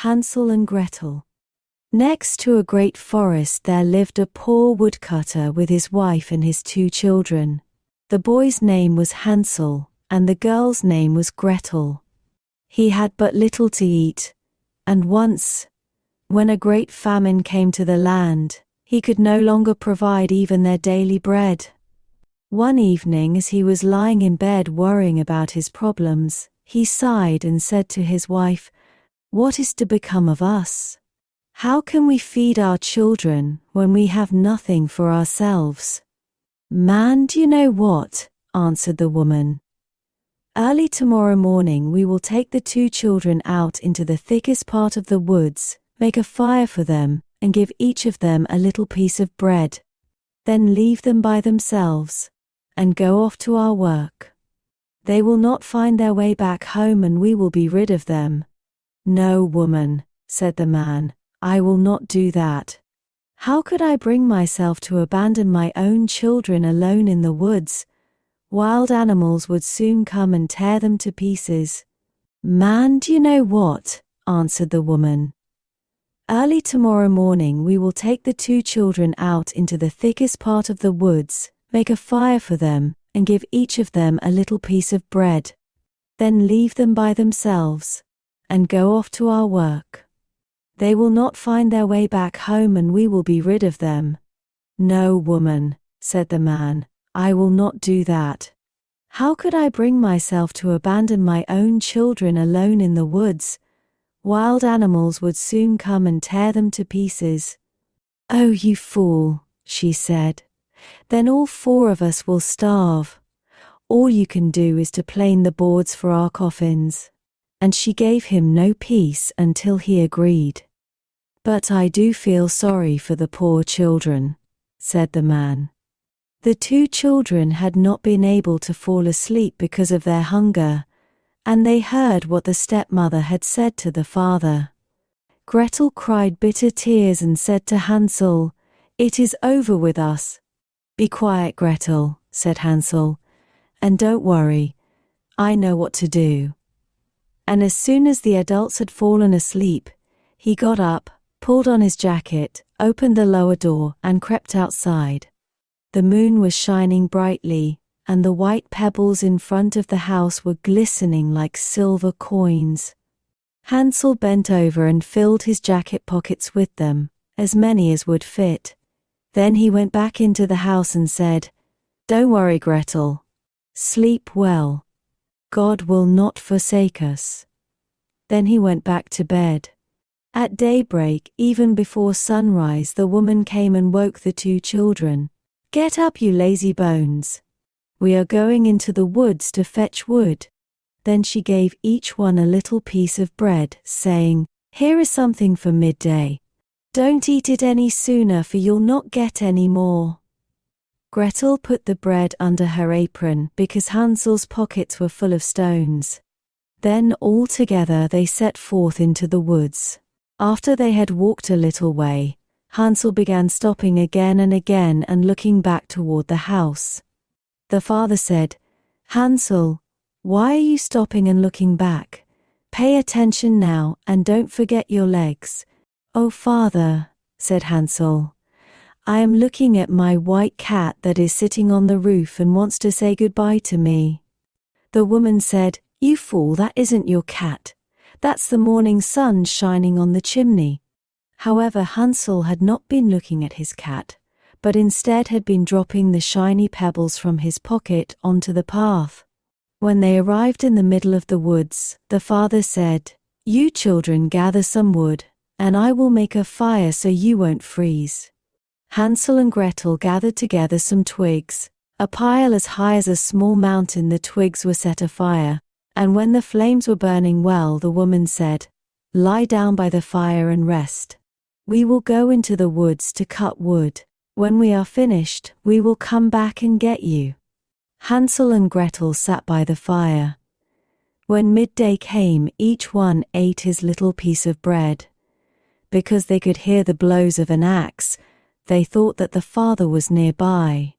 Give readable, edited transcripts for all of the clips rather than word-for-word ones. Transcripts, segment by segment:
Hansel and Gretel. Next to a great forest there lived a poor woodcutter with his wife and his 2 children. The boy's name was Hansel, and the girl's name was Gretel. He had but little to eat, and once, when a great famine came to the land, he could no longer provide even their daily bread. One evening, as he was lying in bed worrying about his problems, he sighed and said to his wife, "What is to become of us? How can we feed our children when we have nothing for ourselves?" "Man, do you know what?" answered the woman. "Early tomorrow morning we will take the 2 children out into the thickest part of the woods, make a fire for them, and give each of them a little piece of bread. Then leave them by themselves, and go off to our work. They will not find their way back home and we will be rid of them." "No, woman," said the man, "I will not do that. How could I bring myself to abandon my own children alone in the woods? Wild animals would soon come and tear them to pieces." "Man, do you know what?" answered the woman. "Early tomorrow morning we will take the 2 children out into the thickest part of the woods, make a fire for them, and give each of them a little piece of bread. Then leave them by themselves, and go off to our work. They will not find their way back home and we will be rid of them." "No, woman," said the man, "I will not do that. How could I bring myself to abandon my own children alone in the woods? Wild animals would soon come and tear them to pieces." "Oh, you fool," she said. "Then all 4 of us will starve. All you can do is to plane the boards for our coffins." And she gave him no peace until he agreed. "But I do feel sorry for the poor children," said the man. The 2 children had not been able to fall asleep because of their hunger, and they heard what the stepmother had said to the father. Gretel cried bitter tears and said to Hansel, "It is over with us." "Be quiet, Gretel," said Hansel, "and don't worry. I know what to do." And as soon as the adults had fallen asleep, he got up, pulled on his jacket, opened the lower door, and crept outside. The moon was shining brightly, and the white pebbles in front of the house were glistening like silver coins. Hansel bent over and filled his jacket pockets with them, as many as would fit. Then he went back into the house and said, "Don't worry, Gretel. Sleep well. God will not forsake us." Then he went back to bed. At daybreak, even before sunrise, the woman came and woke the 2 children. "Get up, you lazy bones. We are going into the woods to fetch wood." Then she gave each one a little piece of bread, saying, "Here is something for midday. Don't eat it any sooner, for you'll not get any more." Gretel put the bread under her apron because Hansel's pockets were full of stones. Then all together they set forth into the woods. After they had walked a little way, Hansel began stopping again and again and looking back toward the house. The father said, "Hansel, why are you stopping and looking back? Pay attention now and don't forget your legs." "Oh, father," said Hansel, "I am looking at my white cat that is sitting on the roof and wants to say goodbye to me." The woman said, "You fool, that isn't your cat. That's the morning sun shining on the chimney." However, Hansel had not been looking at his cat, but instead had been dropping the shiny pebbles from his pocket onto the path. When they arrived in the middle of the woods, the father said, "You children gather some wood, and I will make a fire so you won't freeze." Hansel and Gretel gathered together some twigs. A pile as high as a small mountain, the twigs were set afire, and when the flames were burning well, the woman said, "Lie down by the fire and rest. We will go into the woods to cut wood. When we are finished, we will come back and get you." Hansel and Gretel sat by the fire. When midday came, each one ate his little piece of bread. Because they could hear the blows of an axe, they thought that the father was nearby.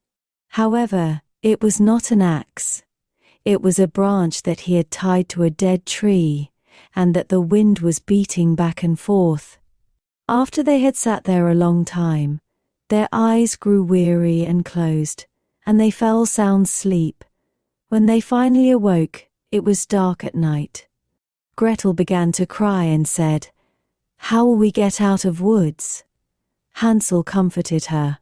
However, it was not an axe. It was a branch that he had tied to a dead tree, and that the wind was beating back and forth. After they had sat there a long time, their eyes grew weary and closed, and they fell sound asleep. When they finally awoke, it was dark at night. Gretel began to cry and said, "How will we get out of woods?" Hansel comforted her.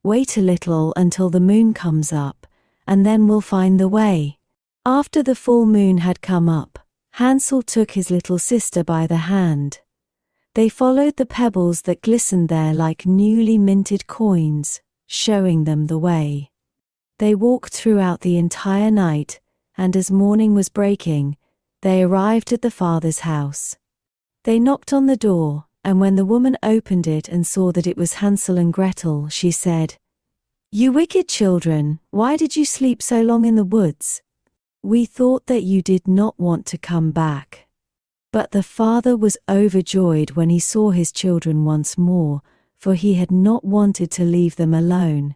"Wait a little until the moon comes up, and then we'll find the way." After the full moon had come up, Hansel took his little sister by the hand. They followed the pebbles that glistened there like newly minted coins, showing them the way. They walked throughout the entire night, and as morning was breaking, they arrived at the father's house. They knocked on the door, and when the woman opened it and saw that it was Hansel and Gretel, she said, "You wicked children, why did you sleep so long in the woods? We thought that you did not want to come back." But the father was overjoyed when he saw his children once more, for he had not wanted to leave them alone.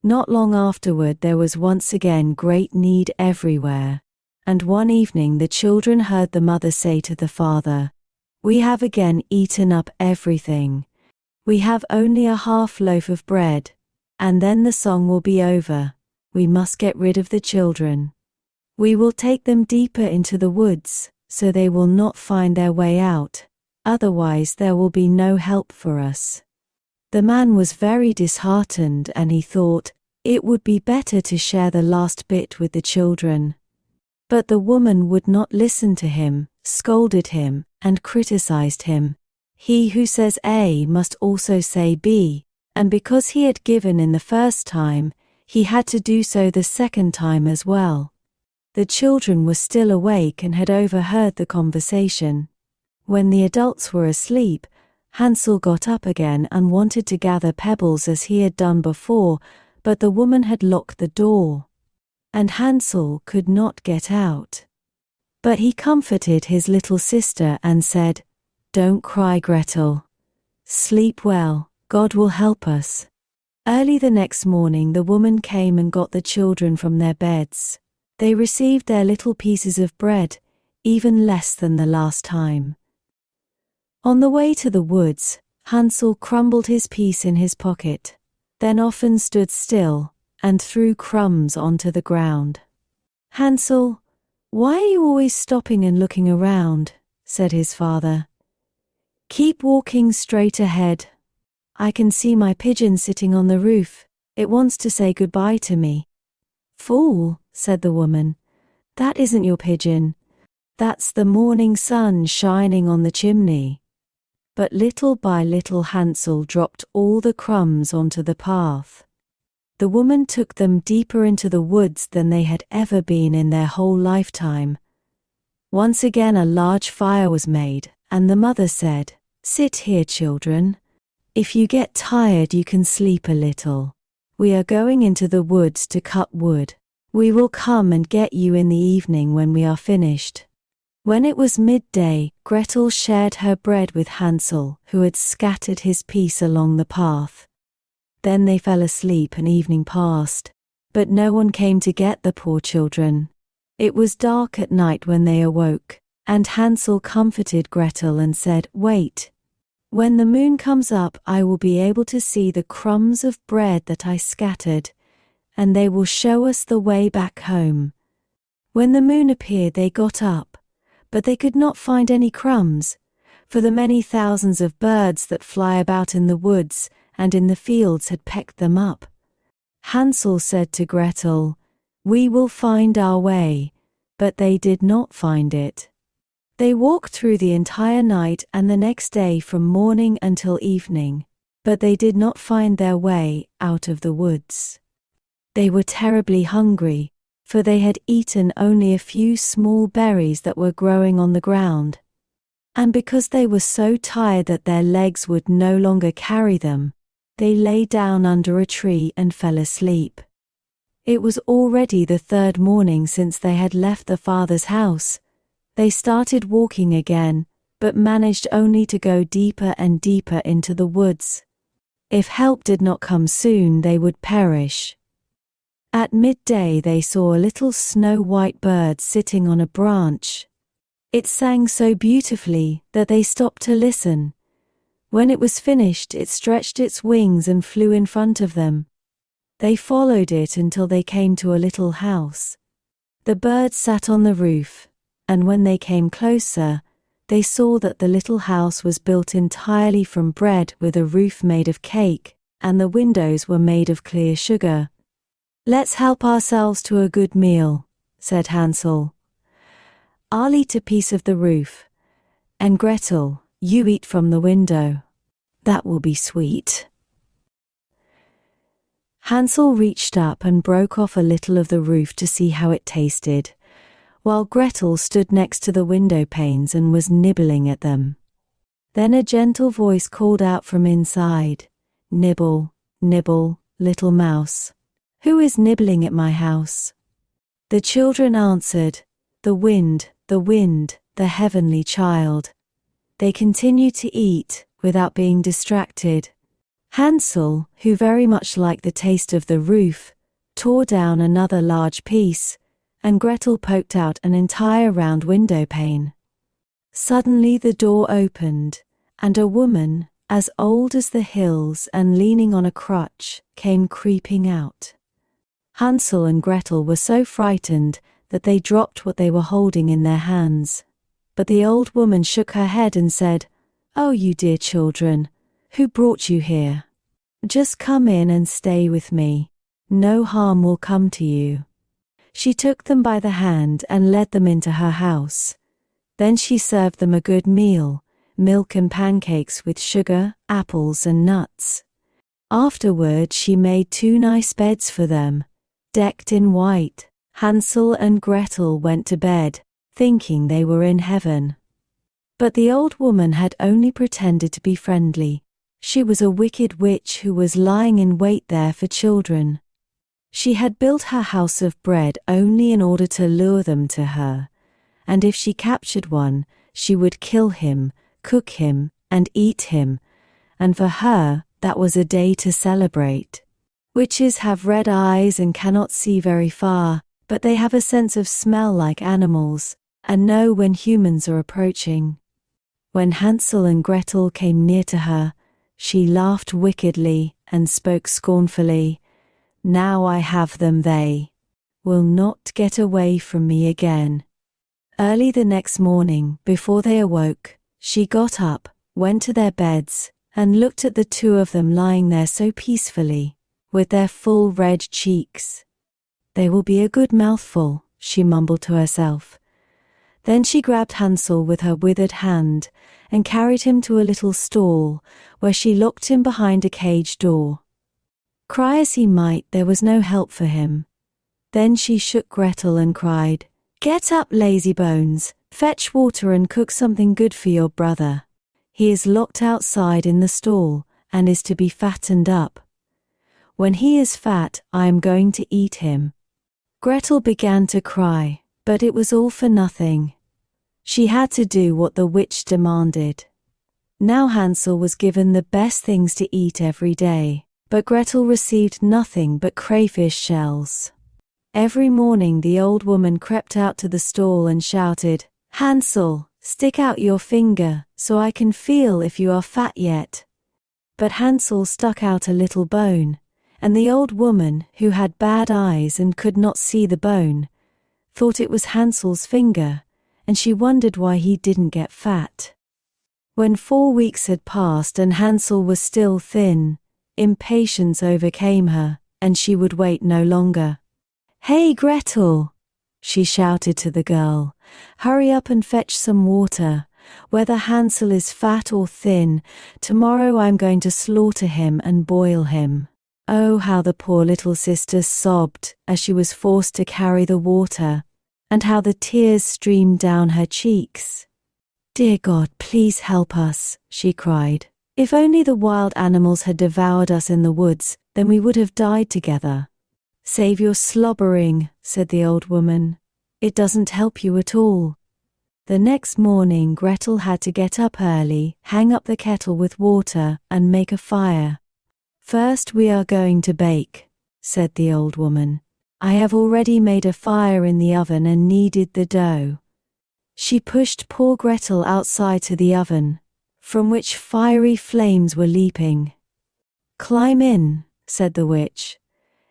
Not long afterward there was once again great need everywhere, and one evening the children heard the mother say to the father, "We have again eaten up everything. We have only a half loaf of bread, and then the song will be over. We must get rid of the children. We will take them deeper into the woods, so they will not find their way out, otherwise there will be no help for us." The man was very disheartened and he thought, it would be better to share the last bit with the children. But the woman would not listen to him, scolded him, and criticized him. He who says A must also say B, and because he had given in the first time, he had to do so the second time as well. The children were still awake and had overheard the conversation. When the adults were asleep, Hansel got up again and wanted to gather pebbles as he had done before, but the woman had locked the door, and Hansel could not get out. But he comforted his little sister and said, "Don't cry, Gretel. Sleep well, God will help us." Early the next morning the woman came and got the children from their beds. They received their little pieces of bread, even less than the last time. On the way to the woods, Hansel crumbled his piece in his pocket, then often stood still and threw crumbs onto the ground. "Hansel, why are you always stopping and looking around?" said his father. "Keep walking straight ahead. I can see my pigeon sitting on the roof. It wants to say goodbye to me." "Fool," said the woman, "that isn't your pigeon. That's the morning sun shining on the chimney." But little by little Hansel dropped all the crumbs onto the path. The woman took them deeper into the woods than they had ever been in their whole lifetime. Once again a large fire was made, and the mother said, "Sit here, children. If you get tired you can sleep a little. We are going into the woods to cut wood. We will come and get you in the evening when we are finished." When it was midday, Gretel shared her bread with Hansel, who had scattered his piece along the path. Then they fell asleep and evening passed, but no one came to get the poor children. It was dark at night when they awoke, and Hansel comforted Gretel and said, "Wait. When the moon comes up I will be able to see the crumbs of bread that I scattered, and they will show us the way back home." When the moon appeared they got up, but they could not find any crumbs, for the many thousands of birds that fly about in the woods and in the fields had pecked them up. Hansel said to Gretel, "We will find our way," but they did not find it. They walked through the entire night and the next day from morning until evening, but they did not find their way out of the woods. They were terribly hungry, for they had eaten only a few small berries that were growing on the ground. And because they were so tired that their legs would no longer carry them, they lay down under a tree and fell asleep. It was already the third morning since they had left the father's house. They started walking again, but managed only to go deeper and deeper into the woods. If help did not come soon, they would perish. At midday they saw a little snow-white bird sitting on a branch. It sang so beautifully that they stopped to listen. When it was finished, it stretched its wings and flew in front of them. They followed it until they came to a little house. The bird sat on the roof, and when they came closer, they saw that the little house was built entirely from bread with a roof made of cake, and the windows were made of clear sugar. "Let's help ourselves to a good meal," said Hansel. "I'll eat a piece of the roof, and Gretel, you eat from the window. That will be sweet." Hansel reached up and broke off a little of the roof to see how it tasted, while Gretel stood next to the window panes and was nibbling at them. Then a gentle voice called out from inside, "Nibble, nibble, little mouse. Who is nibbling at my house?" The children answered, the wind, the heavenly child." They continued to eat, without being distracted. Hansel, who very much liked the taste of the roof, tore down another large piece, and Gretel poked out an entire round window pane. Suddenly the door opened, and a woman, as old as the hills and leaning on a crutch, came creeping out. Hansel and Gretel were so frightened that they dropped what they were holding in their hands. But the old woman shook her head and said, "Oh, you dear children, who brought you here? Just come in and stay with me. No harm will come to you." She took them by the hand and led them into her house. Then she served them a good meal, milk and pancakes with sugar, apples and nuts. Afterward she made 2 nice beds for them, decked in white. Hansel and Gretel went to bed, thinking they were in heaven. But the old woman had only pretended to be friendly. She was a wicked witch who was lying in wait there for children. She had built her house of bread only in order to lure them to her, and if she captured one, she would kill him, cook him, and eat him, and for her, that was a day to celebrate. Witches have red eyes and cannot see very far, but they have a sense of smell like animals, and know when humans are approaching. When Hansel and Gretel came near to her, she laughed wickedly and spoke scornfully, "Now I have them, they will not get away from me again." Early the next morning, before they awoke, she got up, went to their beds, and looked at the 2 of them lying there so peacefully, with their full red cheeks. "They will be a good mouthful," she mumbled to herself. Then she grabbed Hansel with her withered hand and carried him to a little stall, where she locked him behind a cage door. Cry as he might, there was no help for him. Then she shook Gretel and cried, "Get up, lazy bones, fetch water and cook something good for your brother. He is locked outside in the stall and is to be fattened up. When he is fat, I am going to eat him." Gretel began to cry, but it was all for nothing. She had to do what the witch demanded. Now Hansel was given the best things to eat every day, but Gretel received nothing but crayfish shells. Every morning the old woman crept out to the stall and shouted, "Hansel, stick out your finger so I can feel if you are fat yet." But Hansel stuck out a little bone, and the old woman, who had bad eyes and could not see the bone, thought it was Hansel's finger, and she wondered why he didn't get fat. When 4 weeks had passed and Hansel was still thin, impatience overcame her, and she would wait no longer. "Hey, Gretel!" she shouted to the girl. "Hurry up and fetch some water. Whether Hansel is fat or thin, tomorrow I'm going to slaughter him and boil him." Oh, how the poor little sister sobbed as she was forced to carry the water, and how the tears streamed down her cheeks. "Dear God, please help us," she cried. "If only the wild animals had devoured us in the woods, then we would have died together." "Save your slobbering," said the old woman. "It doesn't help you at all." The next morning Gretel had to get up early, hang up the kettle with water, and make a fire. "First we are going to bake," said the old woman. "I have already made a fire in the oven and kneaded the dough." She pushed poor Gretel outside to the oven, from which fiery flames were leaping. "Climb in," said the witch,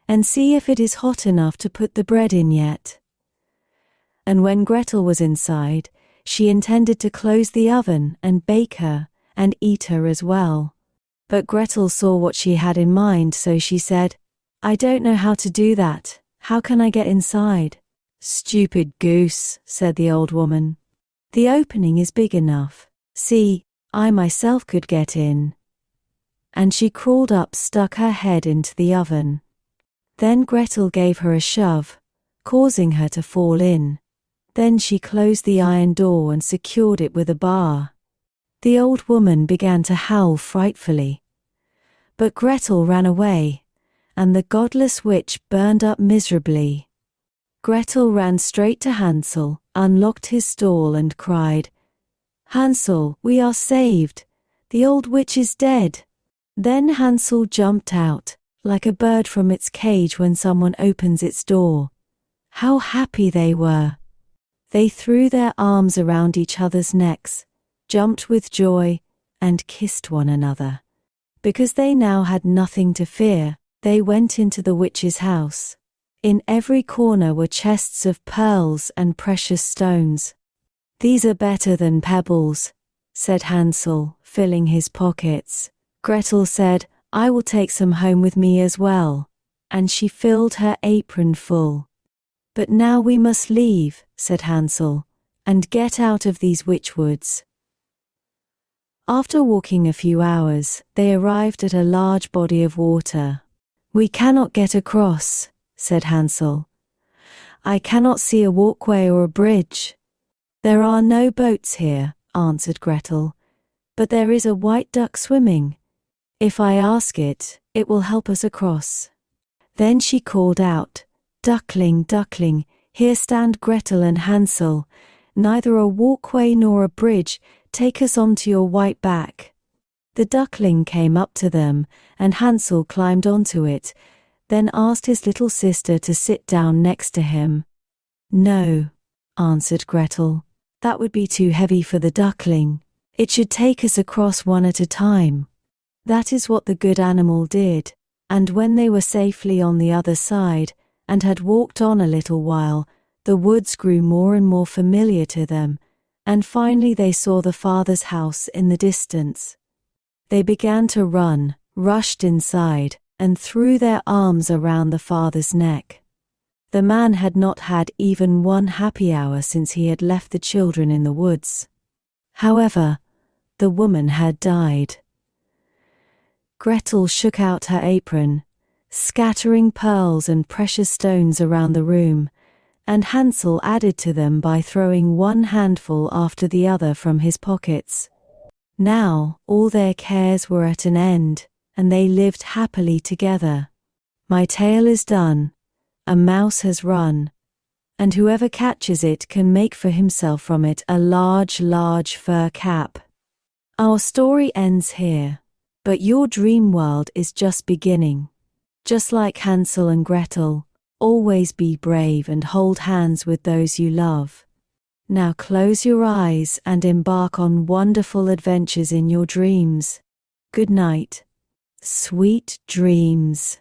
"and see if it is hot enough to put the bread in yet." And when Gretel was inside, she intended to close the oven and bake her and eat her as well. But Gretel saw what she had in mind, so she said, "I don't know how to do that. How can I get inside?" "Stupid goose," said the old woman. "The opening is big enough. See, I myself could get in." And she crawled up, stuck her head into the oven. Then Gretel gave her a shove, causing her to fall in. Then she closed the iron door and secured it with a bar. The old woman began to howl frightfully. But Gretel ran away, and the godless witch burned up miserably. Gretel ran straight to Hansel, unlocked his stall and cried, "Hansel, we are saved! The old witch is dead!" Then Hansel jumped out, like a bird from its cage when someone opens its door. How happy they were! They threw their arms around each other's necks, jumped with joy, and kissed one another. Because they now had nothing to fear, they went into the witch's house. In every corner were chests of pearls and precious stones. "These are better than pebbles," said Hansel, filling his pockets. Gretel said, "I will take some home with me as well," and she filled her apron full. "But now we must leave," said Hansel, "and get out of these witchwoods." After walking a few hours, they arrived at a large body of water. "We cannot get across," said Hansel. "I cannot see a walkway or a bridge." "There are no boats here," answered Gretel, "but there is a white duck swimming. If I ask it, it will help us across." Then she called out, "Duckling, duckling, here stand Gretel and Hansel. Neither a walkway nor a bridge, take us onto your white back." The duckling came up to them, and Hansel climbed onto it, then asked his little sister to sit down next to him. "No," answered Gretel, "that would be too heavy for the duckling. It should take us across one at a time." That is what the good animal did, and when they were safely on the other side, and had walked on a little while, the woods grew more and more familiar to them, and finally they saw the father's house in the distance. They began to run, rushed inside, and threw their arms around the father's neck. The man had not had even one happy hour since he had left the children in the woods. However, the woman had died. Gretel shook out her apron, scattering pearls and precious stones around the room, and Hansel added to them by throwing one handful after the other from his pockets. Now all their cares were at an end, and they lived happily together. My tale is done, a mouse has run, and whoever catches it can make for himself from it a large, large fur cap. Our story ends here, but your dream world is just beginning. Just like Hansel and Gretel, always be brave and hold hands with those you love. Now close your eyes and embark on wonderful adventures in your dreams. Good night. Sweet dreams.